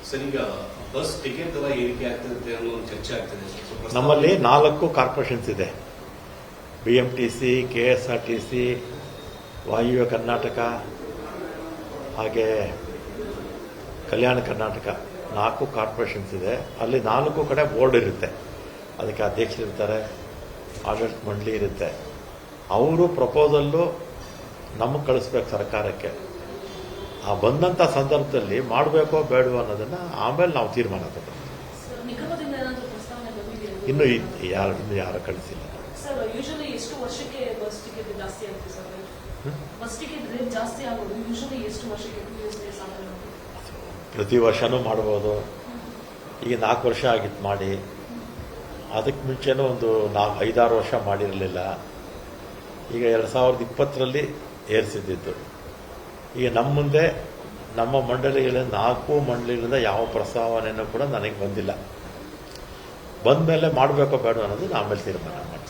Sir, ಈಗ bus ticket ದರ ಏರಿಕೆ ಆಗ್ತದೆ ಅನ್ನೋ ಒಂದು ಚರ್ಚೆ ಆಗ್ತದೆ. ನಮ್ಮಲ್ಲಿ 4 ಕಾರ್ಪೊರೇಷನ್ಸ್ ಇದೆ. BMTC, KSRTC, ವಾಯುವ್ಯ ಕರ್ನಾಟಕ, ಹಾಗೆ ಕಲ್ಯಾಣ ಕರ್ನಾಟಕ 4 ಕಾರ್ಪೊರೇಷನ್ಸ್ ಇದೆ. ಅಲ್ಲಿ 4 ಕಡೆ ಬೋರ್ಡ್ ಇರುತ್ತೆ. ಅದಕ್ಕೆ ಅಧ್ಯಕ್ಷರಿರ್ತಾರೆ, ಆಡಳಿತ ಮಂಡಳಿ ಇರುತ್ತೆ. ಅವರು ಪ್ರಪೋಸಲ್ಲು ನಮಗೆ ಕಳಿಸ್ಬೇಕು ಸರ್ಕಾರಕ್ಕೆ. ಆ ಬಂದಂಥ ಸಂದರ್ಭದಲ್ಲಿ ಮಾಡಬೇಕೋ ಬೇಡವೋ ಅನ್ನೋದನ್ನು ಆಮೇಲೆ ನಾವು ತೀರ್ಮಾನ ತಗೋತೀವಿ. ಇನ್ನು ಯಾರು ಕಳಿಸಿಲ್ಲ. ಪ್ರತಿ ವರ್ಷನೂ ಮಾಡ್ಬೋದು. ಈಗ 4 ವರ್ಷ ಆಗಿತ್ತು ಮಾಡಿ. ಅದಕ್ಕೆ ಮುಂಚೆನೂ ಒಂದು 5-6 ವರ್ಷ ಮಾಡಿರಲಿಲ್ಲ. ಈಗ 2020ರಲ್ಲಿ ಏರಿಸಿದ್ದು. ಈಗ ನಮ್ಮ ಮುಂದೆ ನಮ್ಮ ಮಂಡಳಿಗಳಿಂದ 4 ಮಂಡಳಿಗಳಿಂದ ಯಾವ ಪ್ರಸ್ತಾವನೆಯೂ ಕೂಡ ನನಗೆ ಬಂದಿಲ್ಲ. ಬಂದ ಮೇಲೆ ಮಾಡಬೇಕೋ ಬೇಡ ಅನ್ನೋದು ಆಮೇಲೆ ತೀರ್ಮಾನ ಮಾಡಿ.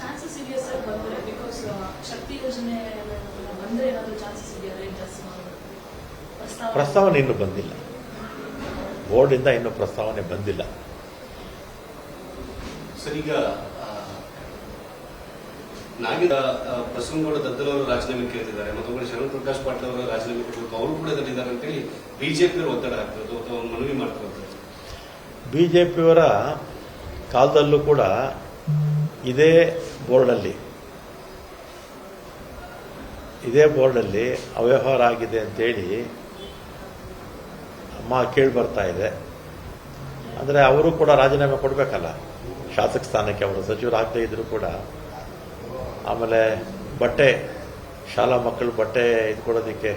ಪ್ರಸ್ತಾವನೆ ಇನ್ನೂ ಬಂದಿಲ್ಲ. ಬೋರ್ಡಿಂದ ಇನ್ನೂ ಪ್ರಸ್ತಾವನೆ ಬಂದಿಲ್ಲ. ಸರ್, ಈಗ ಬಸವನಗೌಡ ದದ್ದಲ್ ಅವರು ರಾಜೀನಾಮೆ ಕೇಳ್ತಿದ್ದಾರೆ, ಮತ್ತೊಬ್ಬರು ಶರಣ್ ಪ್ರಕಾಶ್ ಪಾಟೀಲ್ ಅವರು ರಾಜೀನಾಮೆ ಕೊಡಬೇಕು, ಅವರು ಕೂಡ ಇದರಿದ್ದಾರೆ ಅಂತೇಳಿ ಬಿಜೆಪಿಯವರು ಒತ್ತಡ ಆಗ್ತದೆ ಅಥವಾ ಮನವಿ ಮಾಡ್ತಾರೆ. ಬಿಜೆಪಿಯವರ ಕಾಲದಲ್ಲೂ ಕೂಡ ಇದೇ ಬೋರ್ಡಲ್ಲಿ ಅವ್ಯವಹಾರ ಆಗಿದೆ ಅಂತೇಳಿ ಕೇಳಿ ಬರ್ತಾ ಇದೆ. ಅಂದರೆ ಅವರು ಕೂಡ ರಾಜೀನಾಮೆ ಕೊಡಬೇಕಲ್ಲ ಶಾಸಕ ಸ್ಥಾನಕ್ಕೆ. ಅವರು ಸಚಿವರಾಗದೇ ಇದ್ರು ಕೂಡ. ಆಮೇಲೆ ಶಾಲಾ ಮಕ್ಕಳು ಬಟ್ಟೆ ಇದು ಕೊಡೋದಕ್ಕೆ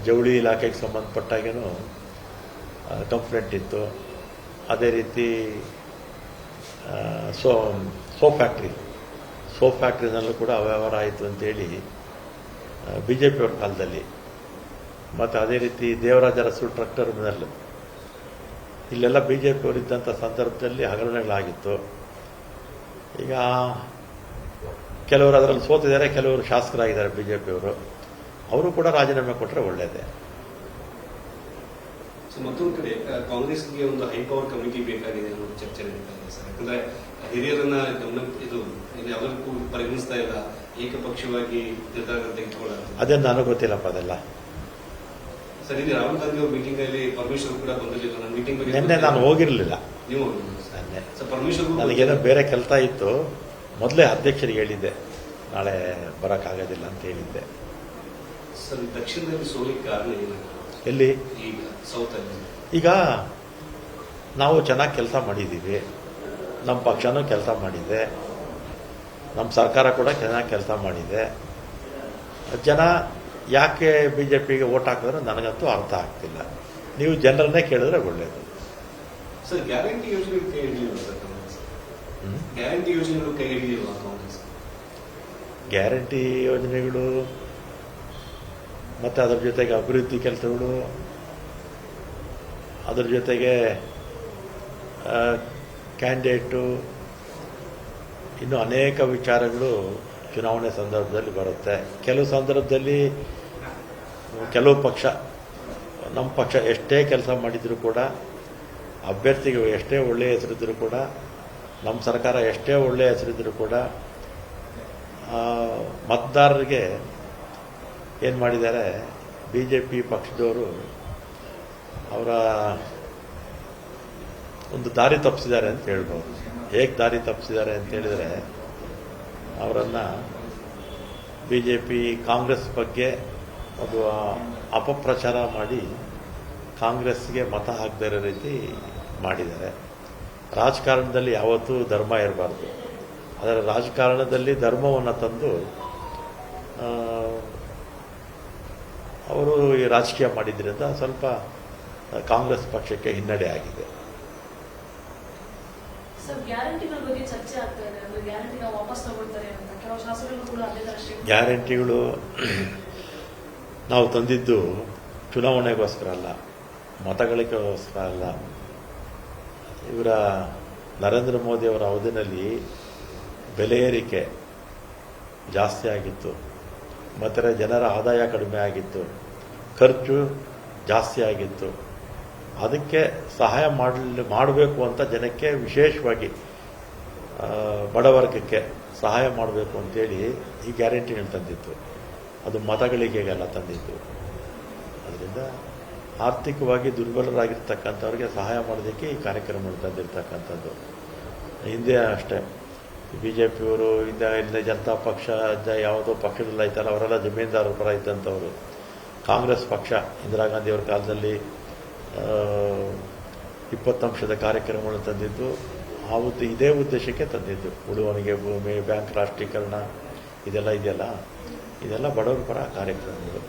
ಜವಳಿ ಇಲಾಖೆಗೆ ಸಂಬಂಧಪಟ್ಟಾಗೇನು ಕಂಪ್ಲೇಂಟ್ ಇತ್ತು. ಅದೇ ರೀತಿ ಸೋಪ್ ಫ್ಯಾಕ್ಟ್ರಿನಲ್ಲೂ ಕೂಡ ಅವ್ಯವಹಾರ ಆಯಿತು ಅಂತೇಳಿ ಬಿಜೆಪಿಯವ್ರ ಕಾಲದಲ್ಲಿ. ಮತ್ತು ಅದೇ ರೀತಿ ದೇವರಾಜ ಅರಸು ಟ್ರಕ್ ಟರ್ಮಿನಲ್ ಇಲ್ಲೆಲ್ಲ ಬಿಜೆಪಿಯವರಿದ್ದಂಥ ಸಂದರ್ಭದಲ್ಲಿ ಹಗರಣಗಳಾಗಿತ್ತು. ಈಗ ಕೆಲವರು ಅದರಲ್ಲಿ ಸೋತಿದ್ದಾರೆ, ಕೆಲವರು ಶಾಸಕರಾಗಿದ್ದಾರೆ ಬಿಜೆಪಿಯವರು. ಅವರು ಕೂಡ ರಾಜೀನಾಮೆ ಕೊಟ್ಟರೆ ಒಳ್ಳೆಯದೇ. ಮತ್ತೊಂದು ಕಡೆ ಕಾಂಗ್ರೆಸ್ಗೆ ಒಂದು ಹೈಪವರ್ ಕಮಿಟಿ ಬೇಕಾಗಿದೆ ಅನ್ನೋ ಚರ್ಚೆ ನಡೀತಾ ಇದೆ ಸರ್. ಯಾಕಂದ್ರೆ ಹಿರಿಯರನ್ನ ಯಾವುದಕ್ಕೂ ಪರಿಗಣಿಸ್ತಾ ಇಲ್ಲ, ಏಕಪಕ್ಷವಾಗಿ ನಿರ್ಧಾರ ತೆಗೆದುಕೊಳ್ಳೋದು. ಅದೇನು ನನಗೆ ಗೊತ್ತಿಲ್ಲಪ್ಪ ಅದೆಲ್ಲ. ಸರ್, ಇಲ್ಲಿ ರಾಹುಲ್ ಗಾಂಧಿ ಅವ್ರ ಮೀಟಿಂಗ್ ಅಲ್ಲಿ ಪರಮೇಶ್ವರ್ ಕೂಡ ಬಂದಿರಲಿಲ್ಲ. ನನ್ನ ಮೀಟಿಂಗ್ ನಿನ್ನೆ ನಾನು ಹೋಗಿರಲಿಲ್ಲ. ನೀವು ಪರಮೇಶ್ವರ್ ನನಗೇನೋ ಬೇರೆ ಕೆಲಸ ಇತ್ತು. ಮೊದಲೇ ಅಧ್ಯಕ್ಷರಿಗೆ ಹೇಳಿದ್ದೆ ನಾಳೆ ಬರೋಕ್ಕಾಗೋದಿಲ್ಲ ಅಂತ ಹೇಳಿದ್ದೆ. ಸರ್, ದಕ್ಷಿಣದಲ್ಲಿ ಸೋಲಿಕ್ಕೆ ಕಾರಣ ಏನು? ಎಲ್ಲಿ? ಈಗ ಸೌತ್ ಅಲ್ಲಿ. ಈಗ ನಾವು ಚೆನ್ನಾಗಿ ಕೆಲಸ ಮಾಡಿದ್ದೀವಿ. ನಮ್ಮ ಪಕ್ಷನೂ ಕೆಲಸ ಮಾಡಿದೆ, ನಮ್ಮ ಸರ್ಕಾರ ಕೂಡ ಚೆನ್ನಾಗಿ ಕೆಲಸ ಮಾಡಿದೆ. ಜನ ಯಾಕೆ ಬಿಜೆಪಿಗೆ ಓಟ್ ಹಾಕಿದ್ರೆ ನನಗಂತೂ ಅರ್ಥ ಆಗ್ತಿಲ್ಲ. ನೀವು ಜನರನ್ನೇ ಕೇಳಿದ್ರೆ ಒಳ್ಳೆಯದು. ಸರ್, ಗ್ಯಾರಂಟಿ ಯೋಜನೆ ಕೈ ಹಿಡಿಯಲ್ವಾ ಸರ್ ಕಾಂಗ್ರೆಸ್? ಗ್ಯಾರಂಟಿ ಯೋಜನೆಗಳು ಕೈ ಹಿಡಿಯಲ್ವಾ ಕಾಂಗ್ರೆಸ್? ಗ್ಯಾರಂಟಿ ಯೋಜನೆಗಳು ಮತ್ತು ಅದರ ಜೊತೆಗೆ ಅಭಿವೃದ್ಧಿ ಕೆಲಸಗಳು, ಅದರ ಜೊತೆಗೆ ಕ್ಯಾಂಡಿಡೇಟು, ಇನ್ನೂ ಅನೇಕ ವಿಚಾರಗಳು ಚುನಾವಣೆ ಸಂದರ್ಭದಲ್ಲಿ ಬರುತ್ತೆ. ಕೆಲವು ಸಂದರ್ಭದಲ್ಲಿ ಕೆಲವು ಪಕ್ಷ, ನಮ್ಮ ಪಕ್ಷ ಎಷ್ಟೇ ಕೆಲಸ ಮಾಡಿದರೂ ಕೂಡ, ಅಭ್ಯರ್ಥಿಗೆ ಎಷ್ಟೇ ಒಳ್ಳೆಯ ಹೆಸರಿದ್ದರೂ ಕೂಡ, ನಮ್ಮ ಸರ್ಕಾರ ಎಷ್ಟೇ ಒಳ್ಳೆಯ ಹೆಸರಿದ್ದರೂ ಕೂಡ ಮತದಾರರಿಗೆ ಏನು ಮಾಡಿದ್ದಾರೆ, ಬಿಜೆಪಿ ಪಕ್ಷದವರು ಅವರ ಒಂದು ದಾರಿ ತಪ್ಪಿಸಿದ್ದಾರೆ ಅಂತ ಹೇಳ್ಬೋದು. ಹೇಗೆ ದಾರಿ ತಪ್ಪಿಸಿದ್ದಾರೆ ಅಂತ ಹೇಳಿದರೆ, ಅವರನ್ನು ಬಿಜೆಪಿ ಕಾಂಗ್ರೆಸ್ ಬಗ್ಗೆ ಒಂದು ಅಪಪ್ರಚಾರ ಮಾಡಿ ಕಾಂಗ್ರೆಸ್ಗೆ ಮತ ಹಾಕದೇ ಇರೋ ರೀತಿ ಮಾಡಿದ್ದಾರೆ. ರಾಜಕಾರಣದಲ್ಲಿ ಯಾವತ್ತೂ ಧರ್ಮ ಇರಬಾರ್ದು. ಅದರ ರಾಜಕಾರಣದಲ್ಲಿ ಧರ್ಮವನ್ನು ತಂದು ಅವರು ಈ ರಾಜಕೀಯ ಮಾಡಿದ್ರಿಂದ ಸ್ವಲ್ಪ ಕಾಂಗ್ರೆಸ್ ಪಕ್ಷಕ್ಕೆ ಹಿನ್ನಡೆ ಆಗಿದೆ. ಗ್ಯಾರಂಟಿಗಳು ನಾವು ತಂದಿದ್ದು ಚುನಾವಣೆಗೋಸ್ಕರ ಅಲ್ಲ, ಮತಗಳಿಗೋಸ್ಕರ ಅಲ್ಲ. ಇವರ ನರೇಂದ್ರ ಮೋದಿ ಅವರ ಅವಧಿನಲ್ಲಿ ಬೆಲೆ ಏರಿಕೆ ಜಾಸ್ತಿ ಆಗಿತ್ತು, ಮತ್ತು ಜನರ ಆದಾಯ ಕಡಿಮೆ ಆಗಿತ್ತು, ಖರ್ಚು ಜಾಸ್ತಿ ಆಗಿತ್ತು. ಅದಕ್ಕೆ ಸಹಾಯ ಮಾಡಬೇಕು ಅಂತ ಜನಕ್ಕೆ ವಿಶೇಷವಾಗಿ ಬಡವರ್ಗಕ್ಕೆ ಸಹಾಯ ಮಾಡಬೇಕು ಅಂತೇಳಿ ಈ ಗ್ಯಾರಂಟಿಗಳು ತಂದಿತ್ತು. ಅದು ಮತಗಳಿಗೆಲ್ಲ ತಂದಿತ್ತು. ಅದರಿಂದ ಆರ್ಥಿಕವಾಗಿ ದುರ್ಬಲರಾಗಿರ್ತಕ್ಕಂಥವ್ರಿಗೆ ಸಹಾಯ ಮಾಡೋದಕ್ಕೆ ಈ ಕಾರ್ಯಕ್ರಮಗಳು ತಂದಿರ್ತಕ್ಕಂಥದ್ದು. ಹಿಂದೆ ಅಷ್ಟೇ BJPಯವರು ಹಿಂದೆ ಜನತಾ ಪಕ್ಷ ಯಾವುದೋ ಪಕ್ಷದಲ್ಲಿ ಐತಲ್ಲ ಅವರೆಲ್ಲ ಜಮೀನ್ದಾರರ ಪರ ಇದ್ದಂಥವ್ರು. ಕಾಂಗ್ರೆಸ್ ಪಕ್ಷ ಇಂದಿರಾ ಗಾಂಧಿಯವ್ರ ಕಾಲದಲ್ಲಿ 20 ಅಂಶದ ಕಾರ್ಯಕ್ರಮಗಳು ತಂದಿದ್ದು ಇದೇ ಉದ್ದೇಶಕ್ಕೆ ತಂದಿದ್ದು. ಉಳುವಣಿಗೆ ಭೂಮಿ, ಬ್ಯಾಂಕ್ ರಾಷ್ಟ್ರೀಕರಣ ಇದೆಲ್ಲ ಬಡವರ ಪರ ಕಾರ್ಯಕ್ರಮಗಳು.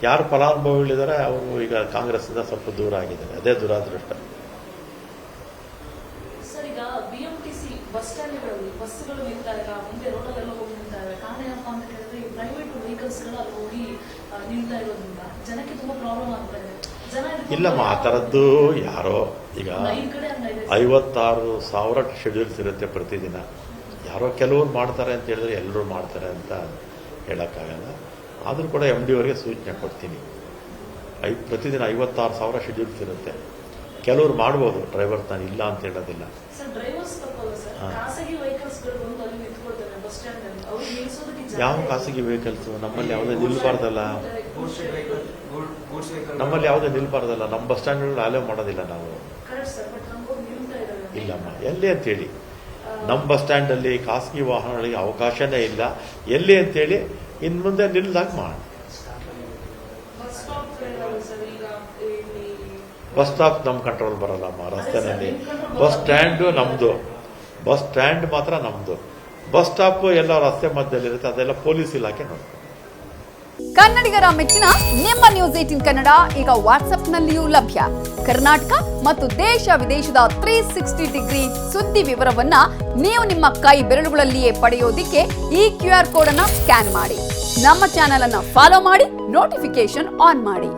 ಯಾರು ಫಲಾನುಭವಿಗಳಿದ್ದಾರೆ ಅವರು ಈಗ ಕಾಂಗ್ರೆಸ್ನಿಂದ ಸ್ವಲ್ಪ ದೂರ ಆಗಿದ್ದಾರೆ. ಅದೇ ದುರಾದೃಷ್ಟ. ಸರ್, ಈಗ BMTC ಬಸ್ ಸ್ಟ್ಯಾಂಡ್ಗಳಲ್ಲಿ ಬಸ್ಗಳು ನಿಲ್ತಾ ಇಲ್ಲ, ಮುಂದೆ ರೋಡಲ್ಲೆಲ್ಲ ಹೋಗಿ ನಿಲ್ತಾ ಇವೆ. ಕಾರಣ ಏನಪ್ಪಾ ಅಂತ ಹೇಳಿದ್ರೆ ಈ ಪ್ರೈವೇಟ್ ವೆಹಿಕಲ್ಸ್ಗಳು ಅಲ್ಲಿ ಹೋಗಿ ನಿಲ್ತಾ ಇರೋದ್ರಿಂದ ಜನಕ್ಕೆ ತುಂಬಾ ಪ್ರಾಬ್ಲಮ್ ಆಗ್ತಾ ಇದೆ. ಇಲ್ಲಮ್ಮ, ಆ ಥರದ್ದು ಯಾರೋ ಈಗ 56,000 ಶೆಡ್ಯೂಲ್ಸ್ ಇರುತ್ತೆ ಪ್ರತಿದಿನ. ಯಾರೋ ಕೆಲವರು ಮಾಡ್ತಾರೆ ಅಂತ ಹೇಳಿದ್ರೆ ಎಲ್ಲರೂ ಮಾಡ್ತಾರೆ ಅಂತ ಹೇಳೋಕ್ಕಾಗಲ್ಲ. ಆದರೂ ಕೂಡ MD ಅವರಿಗೆ ಸೂಚನೆ ಕೊಡ್ತೀನಿ. ಪ್ರತಿದಿನ 56,000 ಶೆಡ್ಯೂಲ್ಸ್ ಇರುತ್ತೆ. ಕೆಲವರು ಮಾಡ್ಬೋದು, ಡ್ರೈವರ್ಸ್ ನಾನು ಇಲ್ಲ ಅಂತ ಹೇಳೋದಿಲ್ಲ. ಯಾವ ಖಾಸಗಿ ವೆಹಿಕಲ್ಸ್ ನಮ್ಮಲ್ಲಿ ಯಾವುದೇ ನಿಲ್ಬಾರ್ದಲ್ಲ. ನಮ್ಮ ಬಸ್ ಸ್ಟ್ಯಾಂಡ್ಗಳು ಅಲೋ ಮಾಡೋದಿಲ್ಲ ನಾವು. ಇಲ್ಲಮ್ಮ, ಎಲ್ಲಿ ಅಂತೇಳಿ ನಮ್ಮ ಬಸ್ ಸ್ಟ್ಯಾಂಡಲ್ಲಿ ಖಾಸಗಿ ವಾಹನಗಳಿಗೆ ಅವಕಾಶನೇ ಇಲ್ಲ. ಎಲ್ಲಿ ಅಂತೇಳಿ ಇನ್ನು ಮುಂದೆ ನಿಲ್ದಾಗ ಮಾಡಿ. ಬಸ್ ಸ್ಟಾಪ್ ನಮ್ಮ ಕಂಟ್ರೋಲ್ ಬರಲ್ಲಮ್ಮ. ರಸ್ತೆನಲ್ಲಿ ಬಸ್ ಸ್ಟ್ಯಾಂಡು ನಮ್ಮದು, ಬಸ್ ಸ್ಟ್ಯಾಂಡ್ ಮಾತ್ರ ನಮ್ಮದು. ಬಸ್ ಸ್ಟಾಪ್ ಎಲ್ಲ ರಸ್ತೆ ಮಧ್ಯದಲ್ಲಿರುತ್ತೆ, ಅದೆಲ್ಲ ಪೊಲೀಸ್ ಇಲಾಖೆ ನೋಡ್ತಾರೆ. ಕನ್ನಡಿಗರ ಮೆಚ್ಚಿನ ನಿಮ್ಮ ನ್ಯೂಸ್ 18 ಕನ್ನಡ ಈಗ ವಾಟ್ಸ್ಆಪ್ನಲ್ಲಿಯೂ ಲಭ್ಯ. ಕರ್ನಾಟಕ ಮತ್ತು ದೇಶ ವಿದೇಶದ 360 ಡಿಗ್ರಿ ಸುದ್ದಿ ವಿವರವನ್ನ ನೀವು ನಿಮ್ಮ ಕೈ ಬೆರಳುಗಳಲ್ಲಿಯೇ ಪಡೆಯೋದಿಕ್ಕೆ ಈ QR ಕೋಡ್ ಅನ್ನ ಸ್ಕ್ಯಾನ್ ಮಾಡಿ. ನಮ್ಮ ಚಾನೆಲ್ ಅನ್ನ ಫಾಲೋ ಮಾಡಿ, ನೋಟಿಫಿಕೇಶನ್ ಆನ್ ಮಾಡಿ.